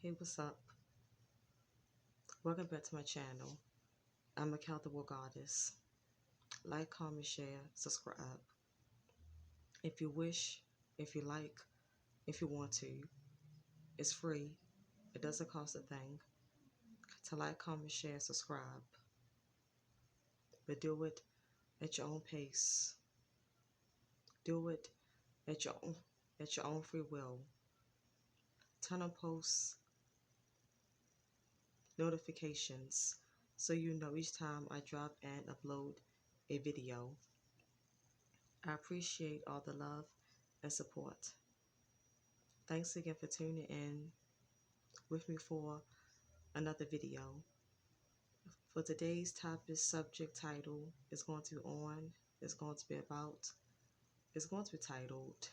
Hey, what's up? Welcome back to my channel. I'm a Calthawal Goddess. Like, comment, share, subscribe. If you wish, if you like, if you want to, it's free. It doesn't cost a thing to like, comment, share, subscribe. But do it at your own pace. Do it at your own free will. Turn on post notifications so you know each time I drop and upload a video. I appreciate all the love and support. Thanks again for tuning in with me for another video. For today's topic, subject title is going to be titled,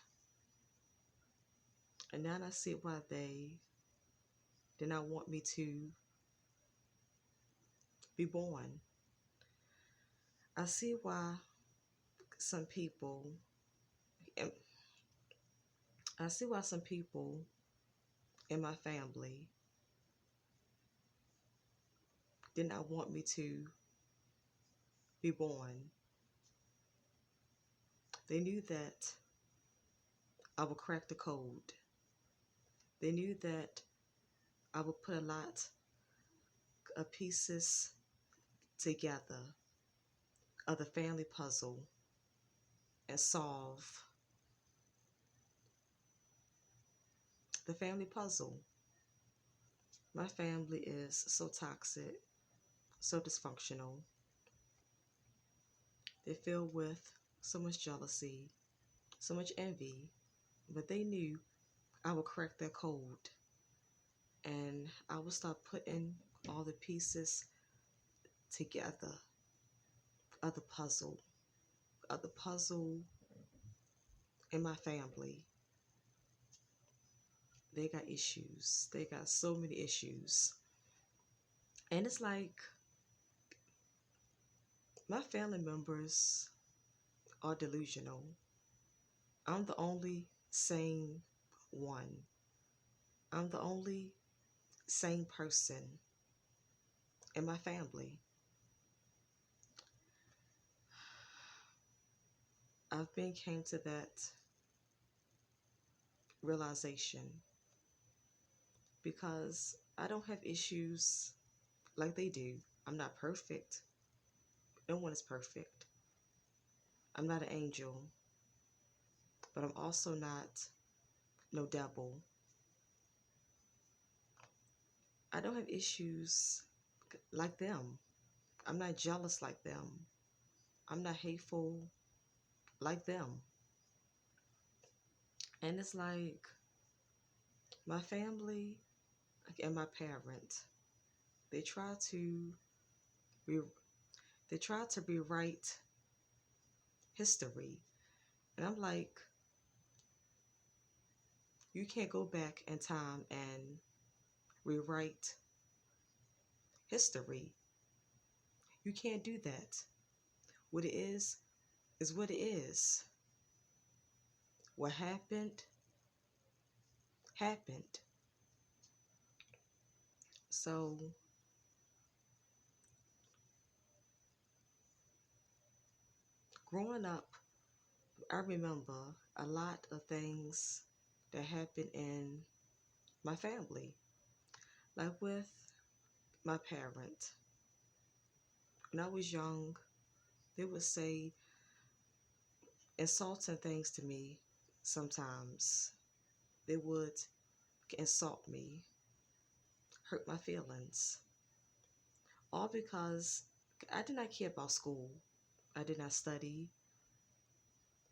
and now I see why they did not want me to be born. I see why some people, I see why some people in my family did not want me to be born. They knew that I would crack the code. They knew that I would put a lot of pieces together of the family puzzle and solve the family puzzle. My family is so toxic, so dysfunctional. They're filled with so much jealousy, so much envy, but they knew I would crack their code and I would start putting all the pieces together of the puzzle in my family. They got issues. They got so many issues. And it's like my family members are delusional. I'm the only sane one. I'm the only sane person in my family. I've been came to that realization because I don't have issues like they do. I'm not perfect. No one is perfect. I'm not an angel, but I'm also not no devil. I don't have issues like them. I'm not jealous like them. I'm not hateful like them. And it's like my family and my parent, they try to re- they try to rewrite history. And I'm like, you can't go back in time and rewrite history. You can't do that. What it is what it is. What happened, happened. So growing up, I remember a lot of things that happened in my family. Like with my parent. When I was young, they would say insulting things to me sometimes. They would insult me, hurt my feelings. All because I did not care about school. I did not study.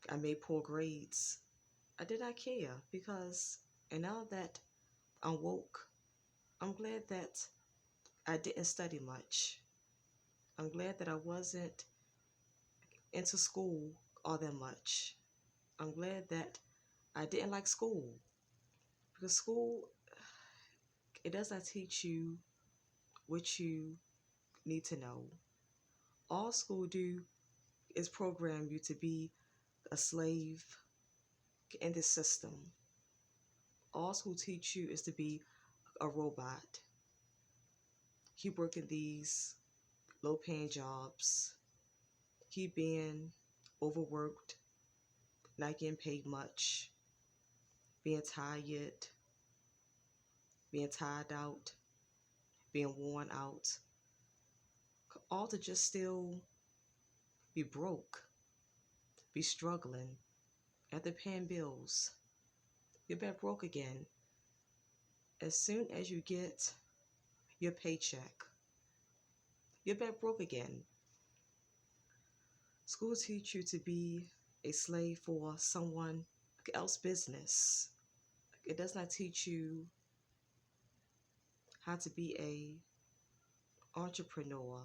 I made poor grades. I did not care because, and now that I'm woke, I'm glad that I didn't study much. I'm glad that I wasn't into school all that much. I'm glad that I didn't like school because school, it does not teach you what you need to know. All school do is program you to be a slave in this system. All school teach you is to be a robot. Keep working these low paying jobs. Keep being overworked, not getting paid much, being tired, being tired out, being worn out, all to just still be broke, be struggling, after paying bills. You're back broke again. As soon as you get your paycheck, you're back broke again. School teach you to be a slave for someone else's business. It does not teach you how to be a entrepreneur,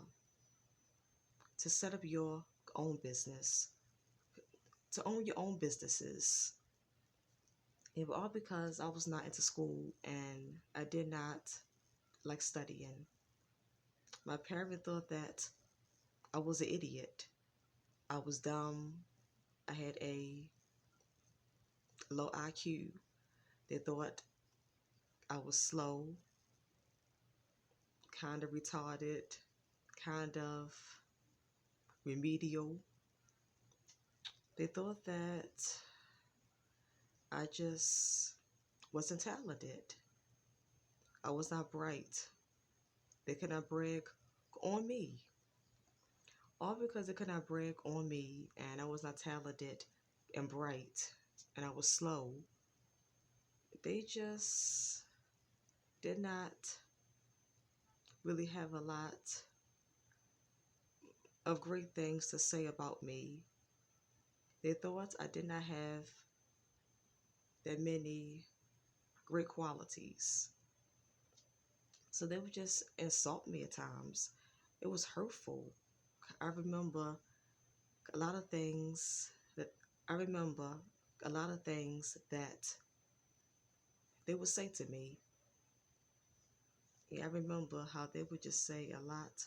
to set up your own business, to own your own businesses. It was all because I was not into school and I did not like studying. My parents thought that I was an idiot. I was dumb. I had a low IQ. They thought I was slow, kind of retarded, kind of remedial. They thought that I just wasn't talented. I was not bright. They could not brag on me. All because they could not brag on me and I was not talented and bright and I was slow. They just did not really have a lot of great things to say about me. They thought I did not have that many great qualities. So they would just insult me at times. It was hurtful. I remember a lot of things that I remember a lot of things that they would say to me. Yeah, I remember how they would just say a lot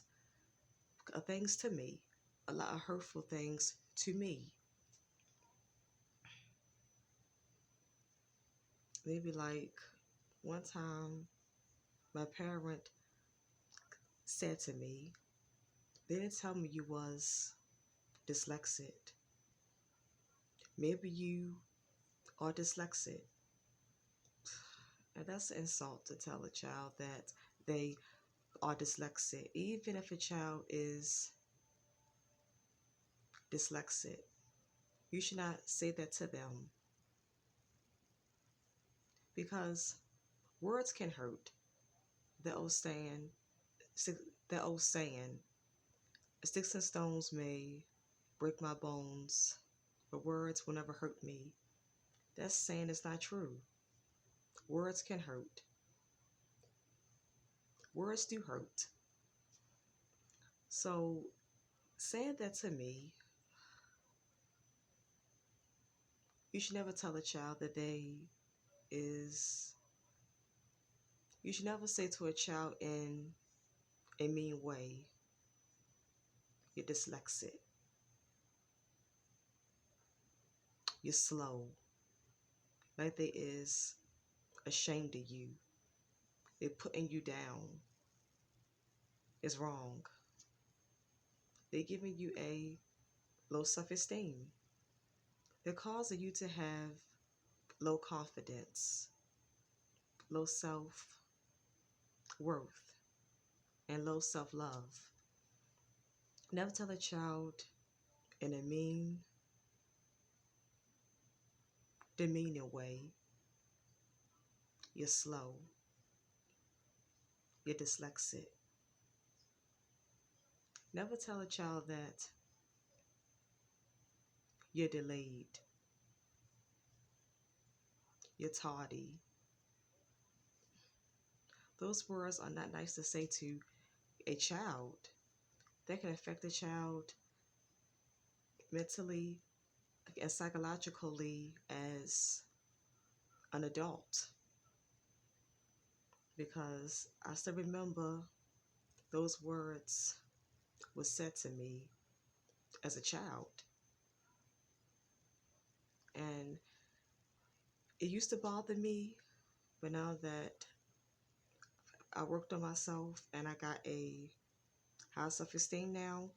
of things to me, a lot of hurtful things to me. Maybe like one time my parent said to me, they didn't tell me you was dyslexic. Maybe you are dyslexic. And that's an insult to tell a child that they are dyslexic. Even if a child is dyslexic, you should not say that to them because words can hurt. The old saying, the old saying, sticks and stones may break my bones, but words will never hurt me. That saying is not true. Words can hurt. Words do hurt. So saying that to me, you should never tell a child that is you should never say to a child in a mean way, you're dyslexic, you're slow, like they is ashamed of you, they're putting you down. It's wrong. They're giving you a low self-esteem. They're causing you to have low confidence, low self-worth, and low self-love. Never tell a child in a mean, demeaning way, you're slow, you're dyslexic. Never tell a child that you're delayed, you're tardy. Those words are not nice to say to a child. That can affect a child mentally and psychologically as an adult. Because I still remember those words were said to me as a child. And it used to bother me, but now that I worked on myself and I got a high self-esteem now,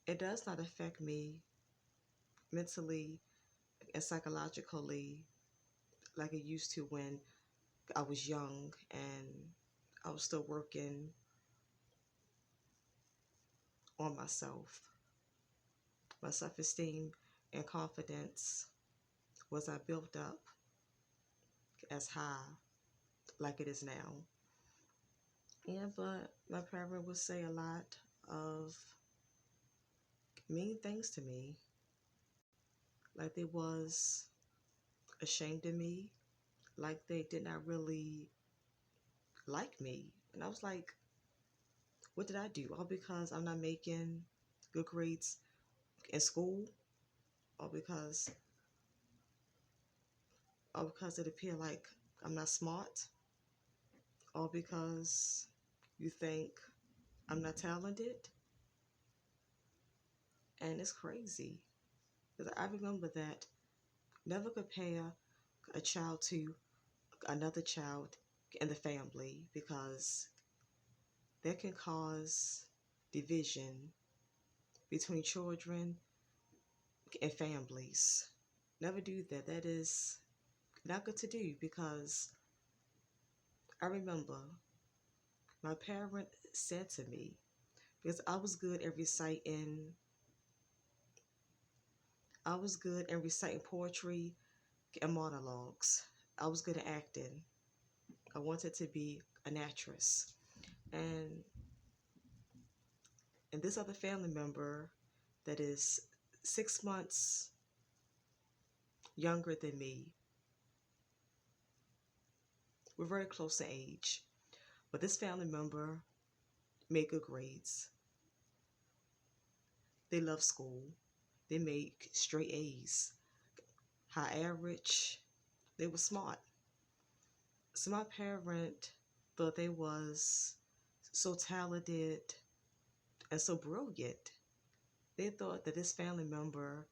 it does not affect me mentally and psychologically like it used to when I was young and I was still working on myself. My self-esteem and confidence was I built up as high like it is now. Yeah, but my parent would say a lot of mean things to me. Like they was ashamed of me. Like they did not really like me. And I was like, what did I do? All because I'm not making good grades in school? Or because it appeared like I'm not smart? Or because you think I'm not talented? And it's crazy. Because I remember that never compare a child to another child in the family because that can cause division between children and families. Never do that. That is not good to do because I remember my parent said to me, because I was good in reciting poetry and monologues. I was good at acting. I wanted to be an actress. And this other family member that is 6 months younger than me, we're very close in age. But this family member made good grades. They love school. They make straight A's, high average. They were smart. So my parent thought they was so talented and so brilliant. They thought that this family member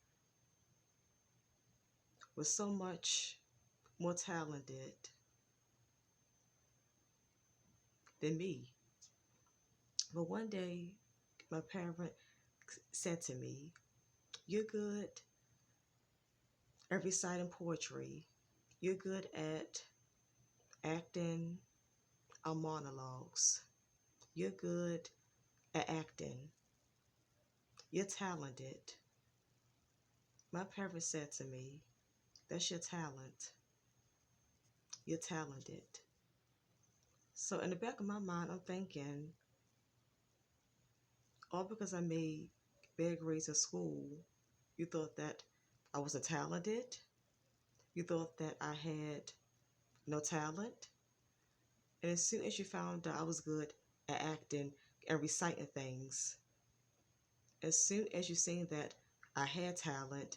was so much more talented than me. But one day, my parent said to me, you're good at reciting poetry. You're good at acting our monologues. You're good at acting. You're talented. My parents said to me, that's your talent. You're talented. So in the back of my mind, I'm thinking, all because I made bad grades at school, you thought that I wasn't talented? You thought that I had no talent? And as soon as you found out I was good at acting and reciting things, as soon as you seen that I had talent,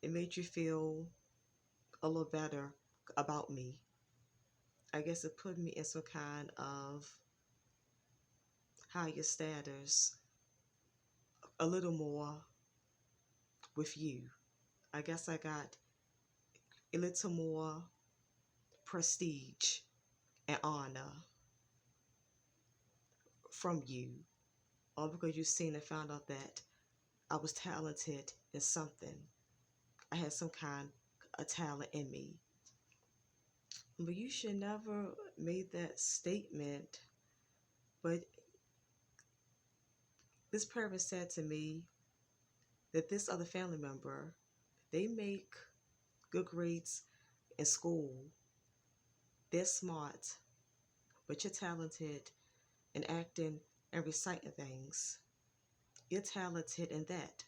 it made you feel a little better about me. I guess it put me in some kind of higher status, a little more with you. I guess I got a little more prestige and honor from you, all because you seen and found out that I was talented in something. I had some kind of talent in me. But you should never make that statement. But this parent said to me that this other family member, they make good grades in school. They're smart, but you're talented in acting and reciting things. You're talented in that.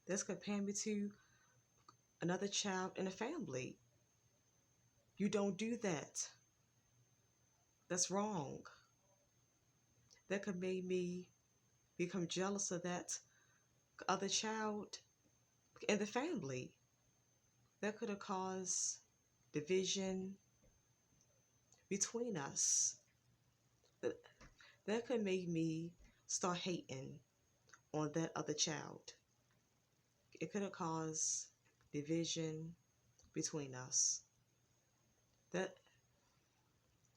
That's comparing me to another child in a family. You don't do that. That's wrong. That could make me become jealous of that other child in the family. That could have caused division between us. That could make me start hating on that other child. It could have caused division between us. That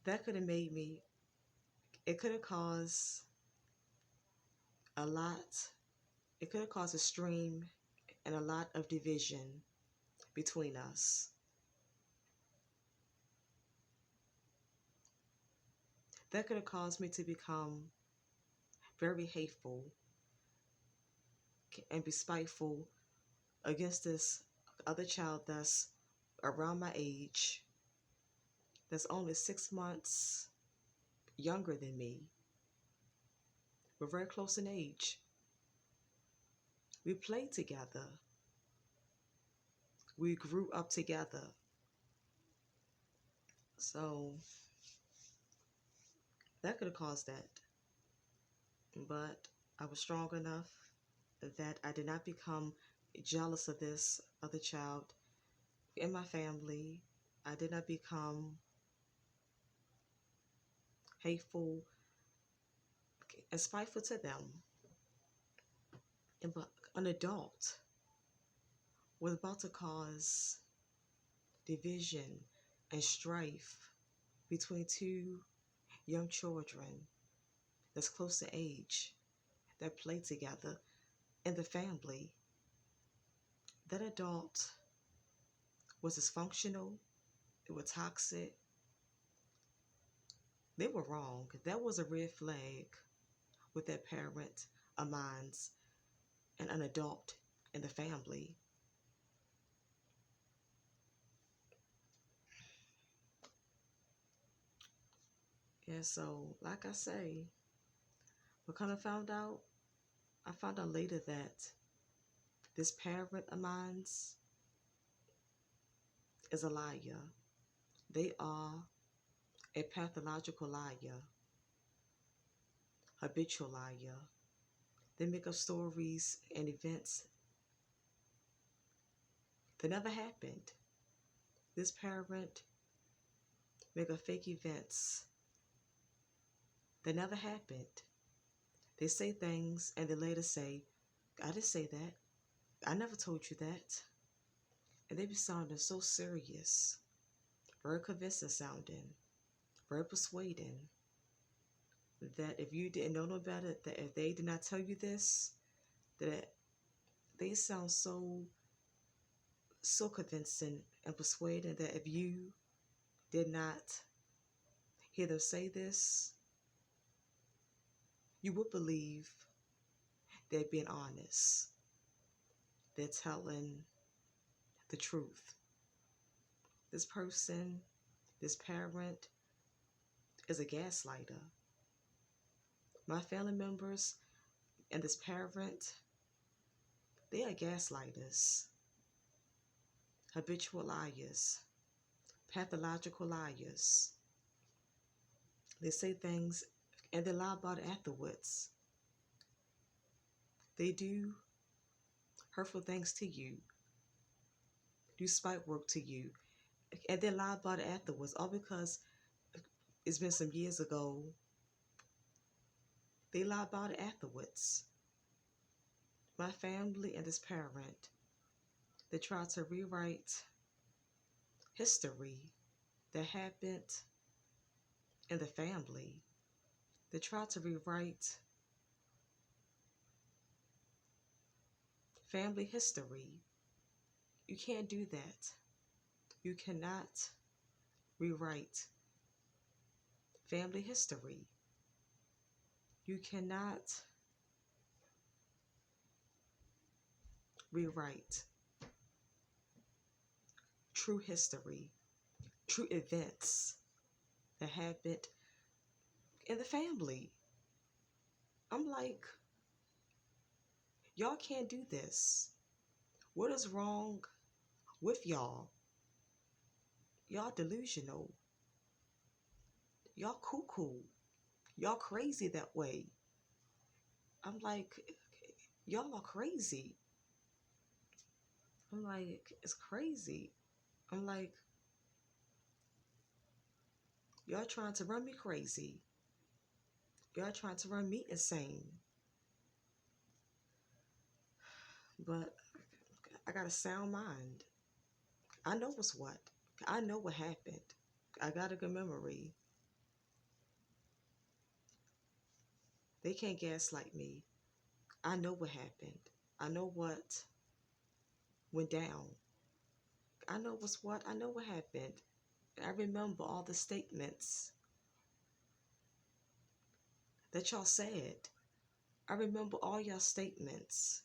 That could have made me, it could have caused a lot, it could have caused a stream and a lot of division between us. That could have caused me to become very hateful and be spiteful against this other child that's around my age, that's only 6 months younger than me. We're very close in age. We played together. We grew up together. So that could have caused that. But I was strong enough that I did not become jealous of this other child in my family. I did not become hateful and spiteful to them. And but an adult was about to cause division and strife between two young children that's close to age that play together in the family. That adult was dysfunctional, they were toxic, they were wrong. That was a red flag with that parent of mine's and an adult in the family. And so, like I say, what kind of found out? I found out later that this parent of mine's is a liar. They are a pathological liar, habitual liar. They make up stories and events that never happened. This parent make up fake events that never happened. They say things and they later say, I didn't say that. I never told you that. And they be sounding so serious, very convincing sounding, very persuading, that if you didn't know no better, that if they did not tell you this, that they sound so convincing and persuading that if you did not hear them say this, you would believe they're being honest. They're telling the truth. This person, this parent, is a gaslighter. My family members and this parent, they are gaslighters, habitual liars, pathological liars. They say things and they lie about it afterwards. They do hurtful things to you, do spite work to you, and they lie about it afterwards, all because it's been some years ago. They lie about it afterwards. My family and this parent, they try to rewrite history that happened in the family. They try to rewrite family history. You can't do that. You cannot rewrite family history. You cannot rewrite true history, true events that happened in the family. I'm like, y'all can't do this. What is wrong with y'all? Y'all delusional. Y'all cuckoo. Y'all crazy that way. I'm like, y'all are crazy. I'm like, it's crazy. I'm like, y'all trying to run me crazy. Y'all trying to run me insane. But I got a sound mind. I know what's what. I know what happened. I got a good memory. They can't gaslight me. I know what happened. I know what went down. I know what's what. I know what happened. I remember all the statements that y'all said. I remember all y'all statements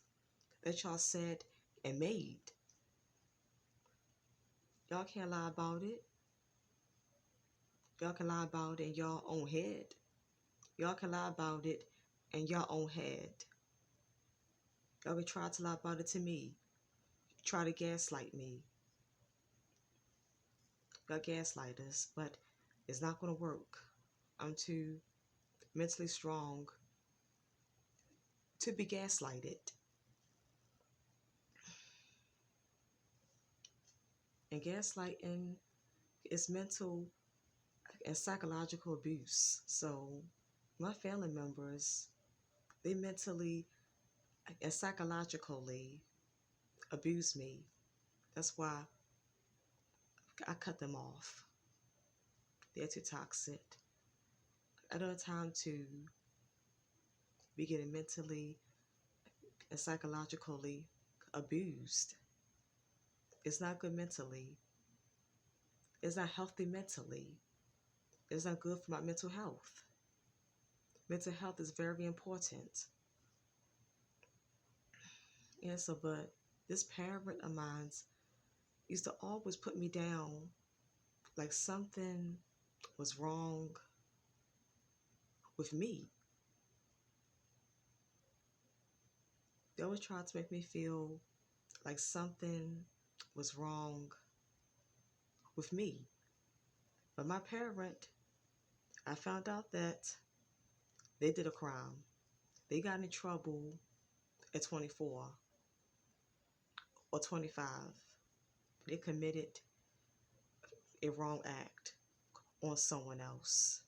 that y'all said and made. Y'all can't lie about it. Y'all can lie about it in y'all own head. Y'all can lie about it in your own head. Y'all can try to lie about it to me. Try to gaslight me. Y'all gaslight us, but it's not going to work. I'm too mentally strong to be gaslighted. And gaslighting is mental and psychological abuse. So my family members, they mentally and psychologically abuse me. That's why I cut them off. They're too toxic. I don't have time to be getting mentally and psychologically abused. It's not good mentally. It's not healthy mentally. It's not good for my mental health. Mental health is very important. And so, but this parent of mine used to always put me down like something was wrong with me. They always tried to make me feel like something was wrong with me. But my parent, I found out that they did a crime. They got in trouble at 24 or 25. They committed a wrong act on someone else.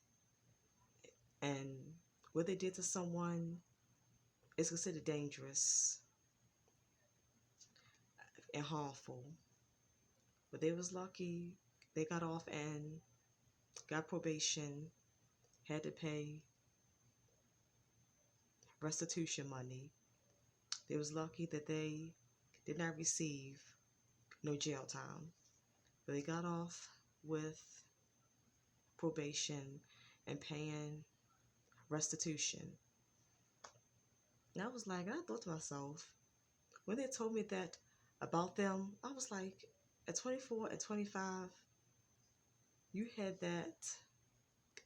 And what they did to someone is considered dangerous and harmful. But they was lucky. They got off and got probation, had to pay restitution money. They was lucky that they did not receive no jail time. But they got off with probation and paying restitution. And I was like, and I thought to myself, when they told me that about them, I was like, at 24 and 25, you had that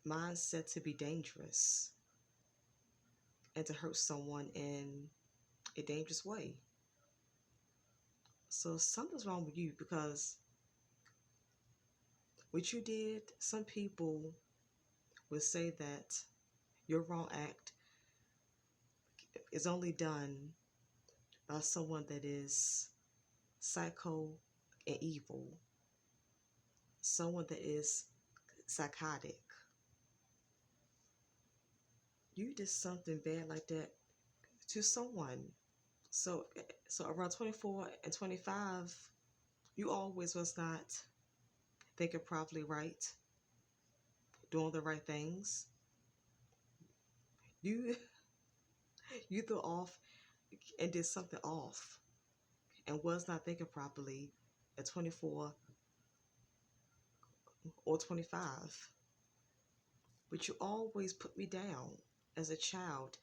mindset to be dangerous and to hurt someone in a dangerous way. So something's wrong with you because what you did, some people would say that your wrong act is only done by someone that is psycho and evil, someone that is psychotic. You did something bad like that to someone. So around 24 and 25, you always was not thinking properly right, doing the right things. You you threw off and did something off and was not thinking properly at 24 or 25. But you always put me down as a child,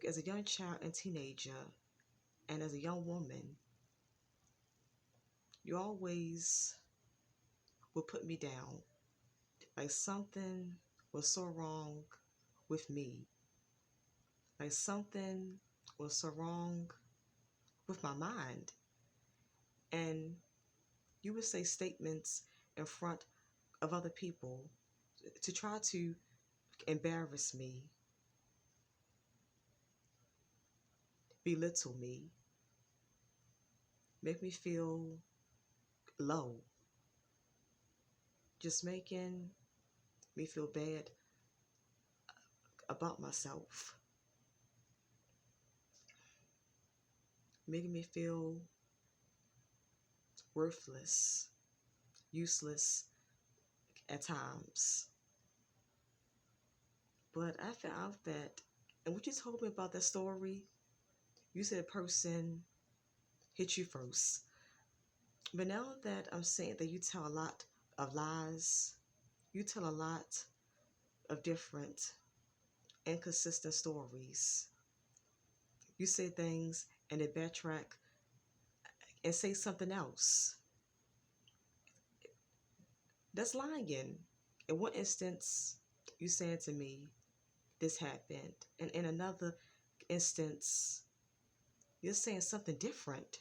as a young child and teenager, and as a young woman. You always would put me down like something was so wrong with me, like something was so wrong with my mind. And you would say statements in front of other people to try to embarrass me, belittle me, make me feel low, just making me feel bad about myself, making me feel worthless, useless at times. But I found out that And what you told me about that story, you said a person hit you first. But now that I'm saying that you tell a lot of lies, you tell a lot of different inconsistent stories. You say things and they backtrack and say something else. That's lying. In one instance, you said to me, this happened. And in another instance, you're saying something different.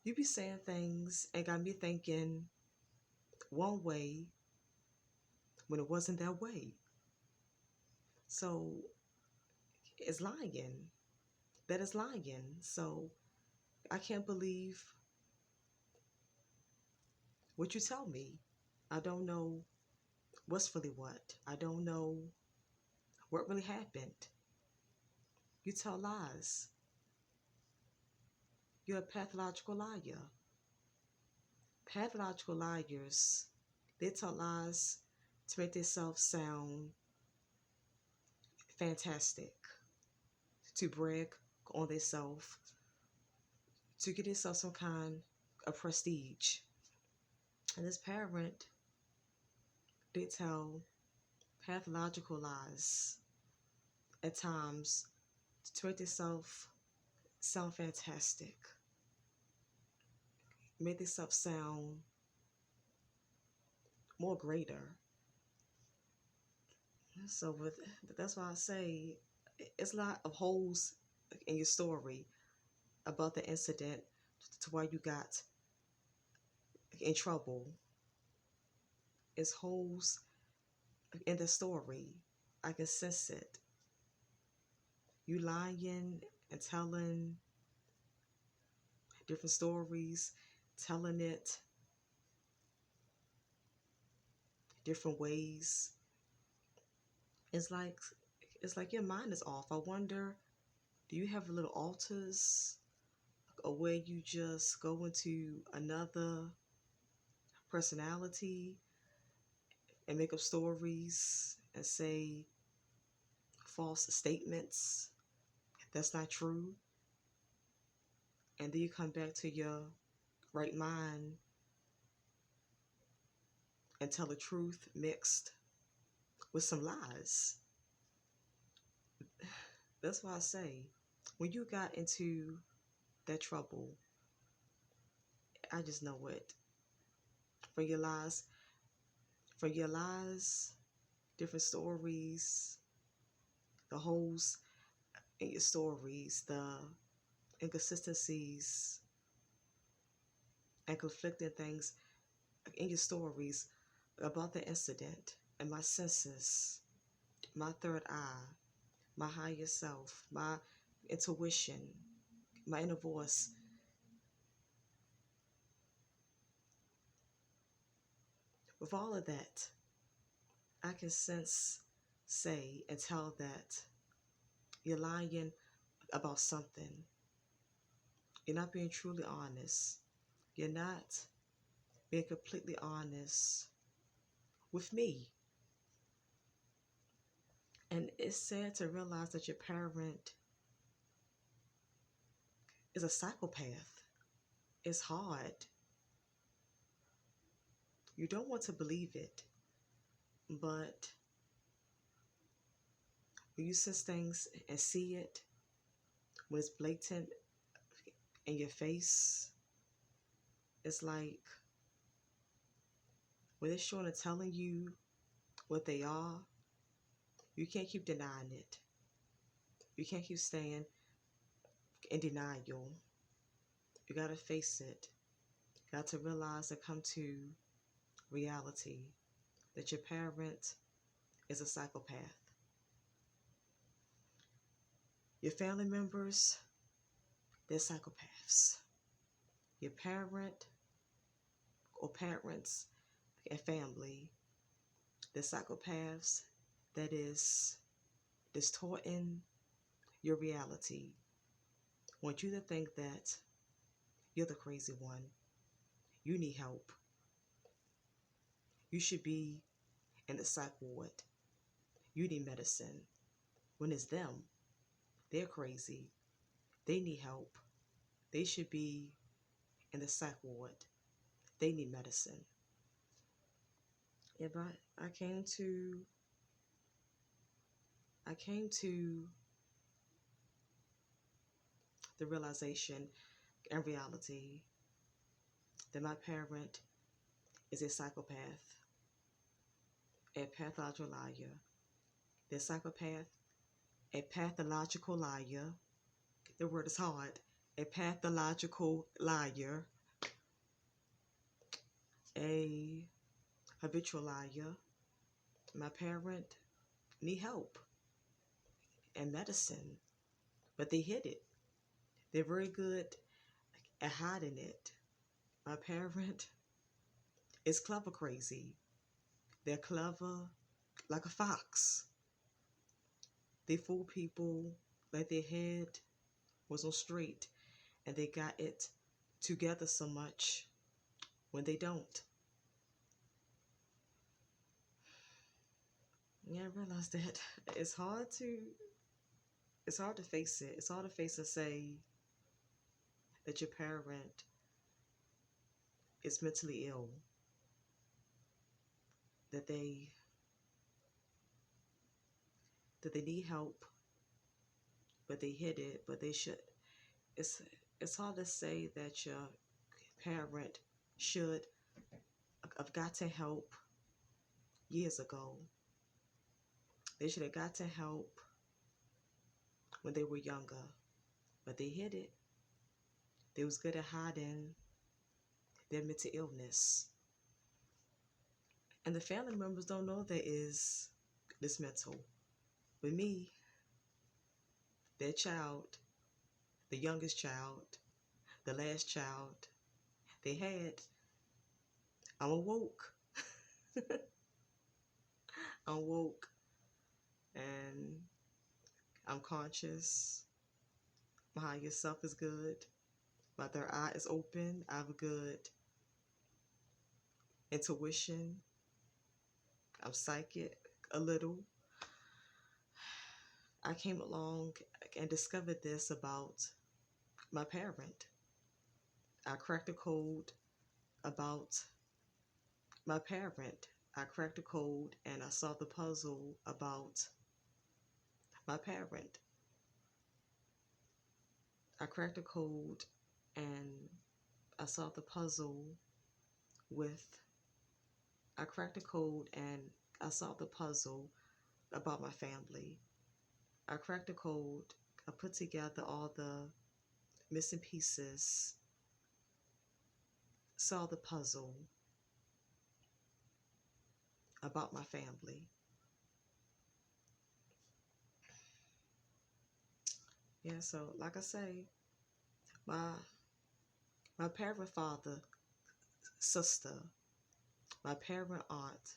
You be saying things and got me thinking one way when it wasn't that way. So it's lying. That is lying. So I can't believe what you tell me. I don't know what's really what. I don't know what really happened. You tell lies. You're a pathological liar. Pathological liars, they tell lies to make themselves sound fantastic, to brag on themselves, to get themselves some kind of prestige. And this parent, they tell pathological lies at times to make themselves sound fantastic, make themselves sound more greater. So with that's why I say it's a lot of holes in your story about the incident to why you got in trouble. It's holes in the story. I can sense it. You lying and telling different stories, telling it different ways. It's like it's like your mind is off. I wonder, do you have little altars or where you just go into another personality and make up stories and say false statements that's not true, and then you come back to your right mind and tell the truth mixed with some lies. That's why I say, when you got into that trouble, I just know it. For your lies, for your lies, different stories, the holes in your stories, the inconsistencies and conflicting things in your stories about the incident and my senses, my third eye, my higher self, my intuition, my inner voice. With all of that, I can sense, say, and tell that you're lying about something. You're not being truly honest. You're not being completely honest with me. And it's sad to realize that your parent is a psychopath. It's hard. You don't want to believe it, but when you sense things and see it, when it's blatant in your face, it's like when they're showing and telling you what they are, you can't keep denying it. You can't keep staying in denial. You gotta face it. You got to realize and come to reality that your parent is a psychopath. Your family members, they're psychopaths. Your parent or parents and family, they're psychopaths that is distorting your reality. Want you to think that you're the crazy one. You need help. You should be in the psych ward. You need medicine. When it's them, they're crazy. They need help. They should be in the psych ward. They need medicine. Yeah, but I came to the realization and reality that my parent is a psychopath, a pathological liar. They're a psychopath, a pathological liar. The word is hard. A pathological liar, a habitual liar. My parent need help and medicine, but they hid it. They're very good at hiding it. My parent is clever crazy. They're clever like a fox. They fool people like their head was on straight and they got it together so much when they don't. Yeah, I realized that it's hard to it's hard to face it. It's hard to face and say that your parent is mentally ill, that they need help, but they hid it, but they should. It's it's hard to say that your parent should have gotten help years ago. They should have gotten help when they were younger, but they hid it. They was good at hiding their mental illness. And the family members don't know there is this mental. With me, their child, the youngest child, the last child they had, I'm awoke. I'm woke and I'm conscious. My higher self is good. My third eye is open. I have a good intuition. I'm psychic a little. I came along and discovered this about my parent. I cracked the code about my parent. I cracked the code and I solved the puzzle about my parent. I cracked the code and I solved the puzzle with I cracked the code and I solved the puzzle about my family. I cracked the code. I put together all the missing pieces, solved the puzzle about my family. Yeah, so like I say, my my parent father, sister, my parent aunt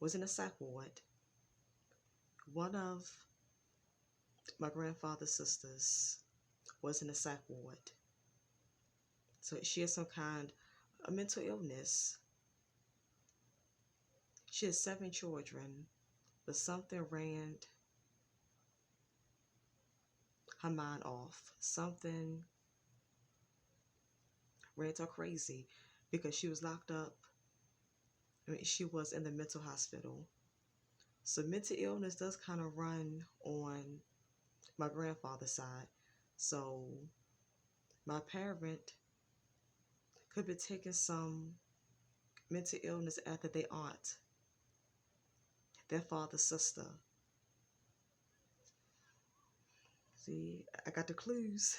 was in a psych ward. One of my grandfather's sisters was in a psych ward. So she had some kind of mental illness. She had 7 children, but something ran her mind off. Something ran her crazy because she was locked up. I mean, she was in the mental hospital. So mental illness does kind of run on my grandfather's side. So my parent could be taking some mental illness after their aunt, their father's sister. See, I got the clues.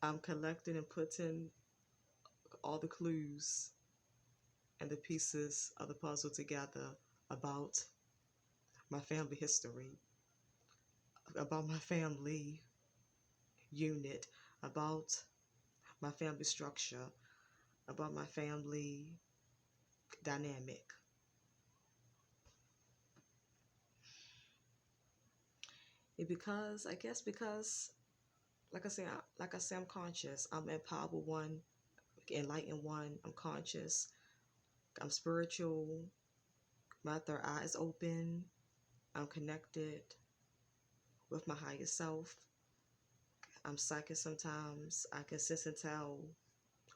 I'm collecting and putting all the clues and the pieces of the puzzle together about my family history, about my family unit, about my family structure, about my family dynamic. I guess because like I say, I'm conscious. I'm empowered one, enlightened one. I'm conscious. I'm spiritual. My third eye is open. I'm connected with my higher self. I'm psychic sometimes. I can sense and tell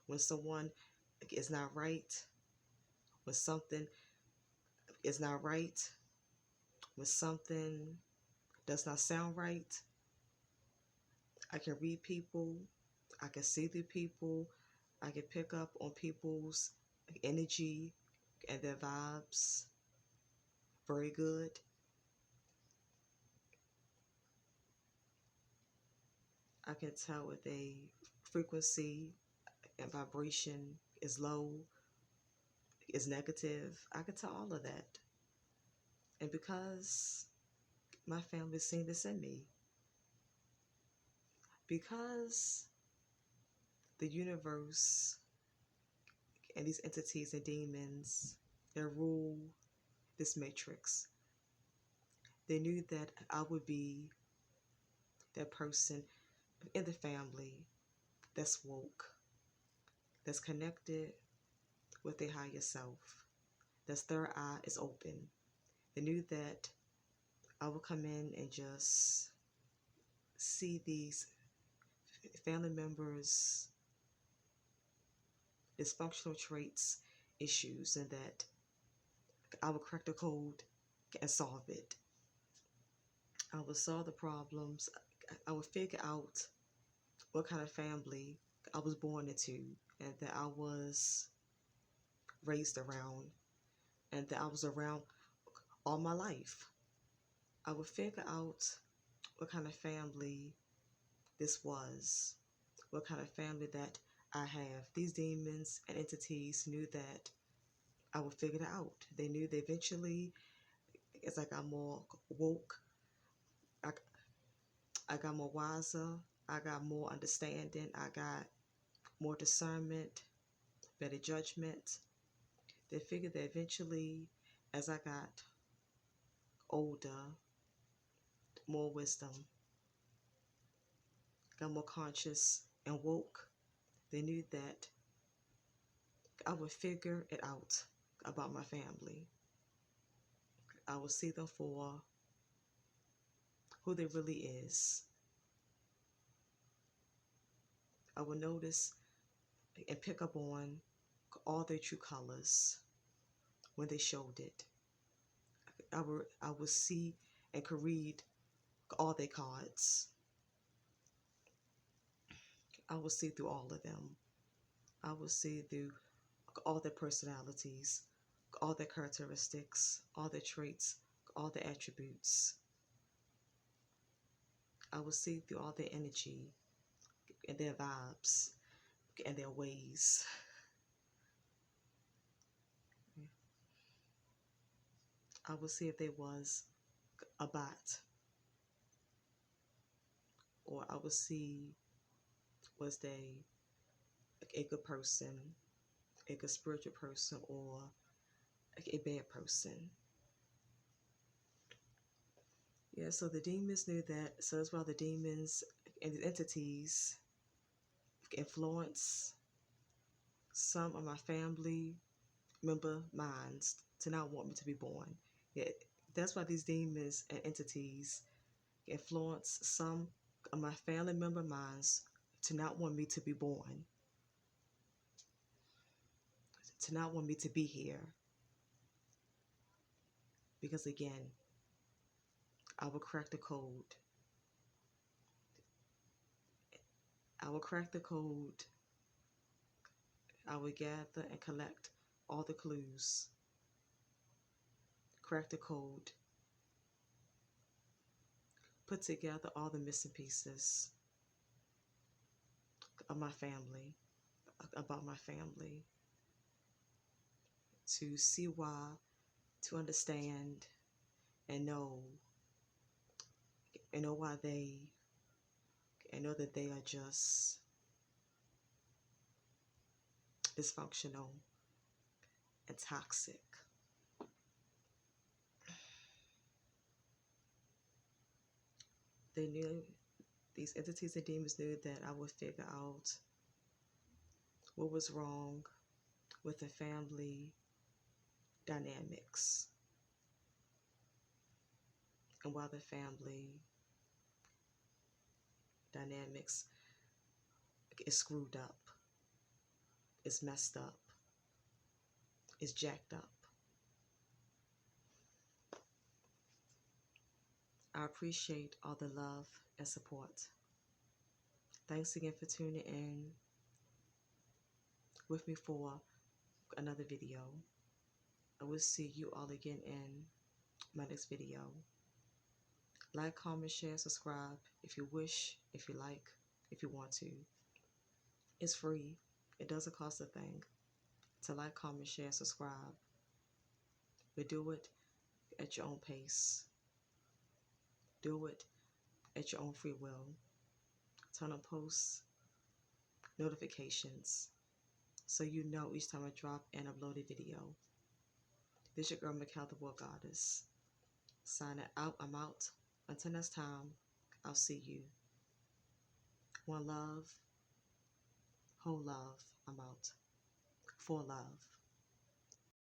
when someone is not right, when something is not right, when something does not sound right. I can read people. I can see through people. I can pick up on people's energy and their vibes. Very good. I can tell if a frequency and vibration is low, is negative. I can tell all of that. And because my family's seen this in me, because the universe and these entities and demons that rule this matrix, they knew that I would be that person in the family that's woke, that's connected with their higher self, that's third eye is open. They knew that I would come in and just see these family members' dysfunctional traits, issues, and that I would crack the code and solve it. I would solve the problems. I would figure out what kind of family I was born into and that I was raised around and that I was around all my life. I would figure out what kind of family this was, what kind of family that I have. These demons and entities knew that I would figure it out. They knew that eventually, as I got more woke, I, I got more wiser, I got more understanding, I got more discernment, better judgment. They figured that eventually, as I got older, more wisdom, got more conscious and woke, they knew that I would figure it out about my family. I would see them for who they really is. I would notice and pick up on all their true colors when they showed it. I would see and could read all their cards. I would see through all of them. I would see through all their personalities, all their characteristics, all their traits, all their attributes. I would see through all their energy and their vibes and their ways. I would see if they was a bot, or I would see was they a good person, a good spiritual person, or a bad person. Yeah, so the demons knew that. So that's why the demons and the entities influence some of my family member minds to not want me to be born. Yeah, that's why these demons and entities influence some of my family member minds to not want me to be born, to not want me to be here. Because again, I will crack the code. I will crack the code. I will gather and collect all the clues, crack the code, put together all the missing pieces of my family, about my family, to see why, to understand and know why and know that they are just dysfunctional and toxic. They knew, these entities and demons knew that I would figure out what was wrong with the family dynamics. And while the family dynamics is screwed up, is messed up, is jacked up, I appreciate all the love and support. Thanks again for tuning in with me for another video. I will see you all again in my next video. Like, comment, share, subscribe if you wish, if you like, if you want to. It's free. It doesn't cost a thing to like, comment, share, subscribe. But do it at your own pace. Do it at your own free will. Turn on post notifications so you know each time I drop and upload a video. This is your girl, Mikhail, the War Goddess. Signing out. I'm out. Until next time, I'll see you. One love, whole love. I'm out. For love.